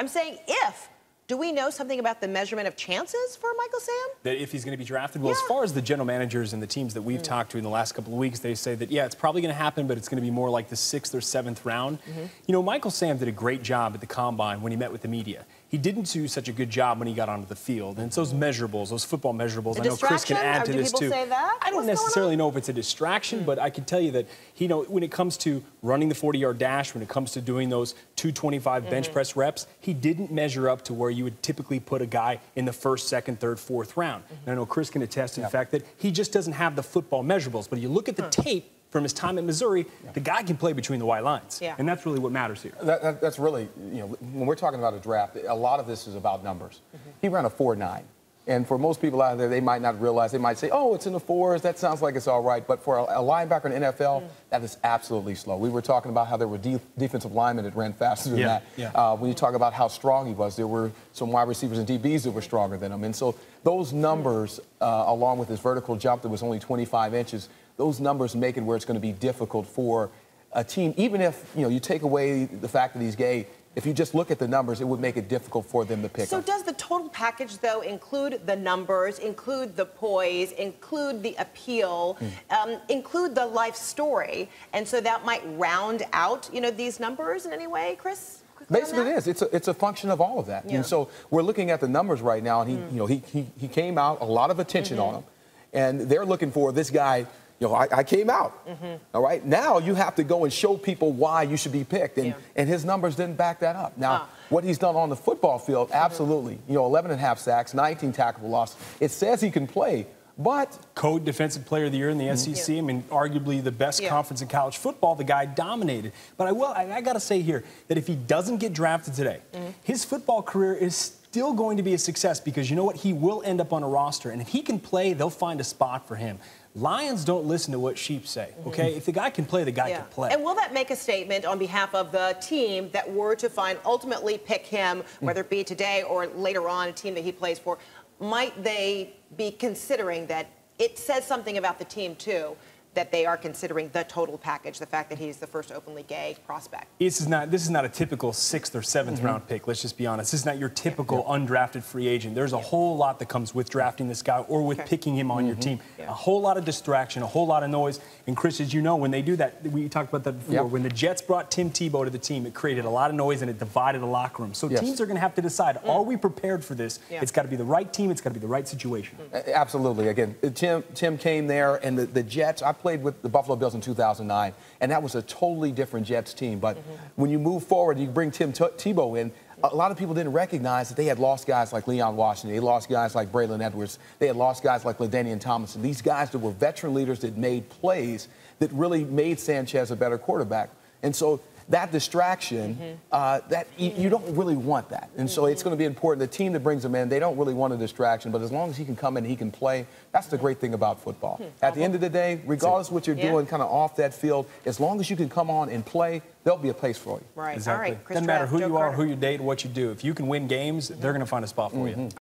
I'm saying if. Do we know something about the measurement of chances for Michael Sam? That if he's going to be drafted? Well, as far as the general managers and the teams that we've talked to in the last couple of weeks, they say that, yeah, it's probably going to happen, but it's going to be more like the 6th or 7th round. You know, Michael Sam did a great job at the Combine when he met with the media. He didn't do such a good job when he got onto the field. And it's those measurables, those football measurables, I know Chris can add to this too. Say that? I don't necessarily know if it's a distraction, but I can tell you that, you know, when it comes to running the 40-yard dash, when it comes to doing those 225 bench press reps, he didn't measure up to where you would typically put a guy in the 1st, 2nd, 3rd, 4th round. And I know Chris can attest to the fact that he just doesn't have the football measurables. But you look at the tape from his time at Missouri, the guy can play between the white lines. And that's really what matters here. That's really, you know, when we're talking about a draft, a lot of this is about numbers. He ran a 4.9. And for most people out there, they might not realize, they might say, oh, it's in the 4s, that sounds like it's all right. But for a linebacker in the NFL, that is absolutely slow. We were talking about how there were defensive linemen that ran faster than that. When you talk about how strong he was, there were some wide receivers and DBs that were stronger than him. And so those numbers, along with his vertical jump that was only 25 inches, those numbers make it where it's going to be difficult for a team, even if, you know, you take away the fact that he's gay. If you just look at the numbers, it would make it difficult for them to pick So him. does the total package, though, include the numbers, include the poise, include the appeal, include the life story? And so that might round out, you know, these numbers in any way, Chris? Basically, it is. It's a function of all of that. And so we're looking at the numbers right now, and he came out, a lot of attention on him, and they're looking for this guy. You know, I came out. All right. Now you have to go and show people why you should be picked. And his numbers didn't back that up. Now, what he's done on the football field, absolutely. You know, 11.5 sacks, 19 tackle losses. It says he can play, but Code Defensive Player of the Year in the SEC. I mean, arguably the best conference in college football. The guy dominated. But I got to say here that if he doesn't get drafted today, his football career is still going to be a success because you know what? He will end up on a roster. And if he can play, they'll find a spot for him. Lions don't listen to what sheep say, okay? If the guy can play, the guy can play. And will that make a statement on behalf of the team that were to ultimately pick him, whether it be today or later on, a team that he plays for? Might they be considering that it says something about the team, too, that they are considering the total package, the fact that he's the first openly gay prospect? This is not a typical 6th or 7th round pick, let's just be honest. This is not your typical undrafted free agent. There's a whole lot that comes with drafting this guy or with picking him on your team. A whole lot of distraction, a whole lot of noise. And Chris, as you know, when they do that, we talked about that before, when the Jets brought Tim Tebow to the team, it created a lot of noise and it divided the locker room. So teams are going to have to decide, are we prepared for this? It's got to be the right team, it's got to be the right situation. Absolutely. Again, Tim came there, and the Jets, I played with the Buffalo Bills in 2009, and that was a totally different Jets team. But when you move forward, you bring Tim Tebow in, a lot of people didn't recognize that they had lost guys like Leon Washington. They lost guys like Braylon Edwards. They had lost guys like LaDainian Tomlinson. These guys that were veteran leaders that made plays that really made Sanchez a better quarterback. And so that distraction, you don't really want that. And so it's going to be important. The team that brings him in, they don't really want a distraction, but as long as he can come in and he can play, that's the great thing about football. At the end of the day, regardless of what you're doing kind of off that field, as long as you can come on and play, there'll be a place for you. Right. Exactly. All right. Doesn't matter who you are, who you date, what you do. If you can win games, they're going to find a spot for you.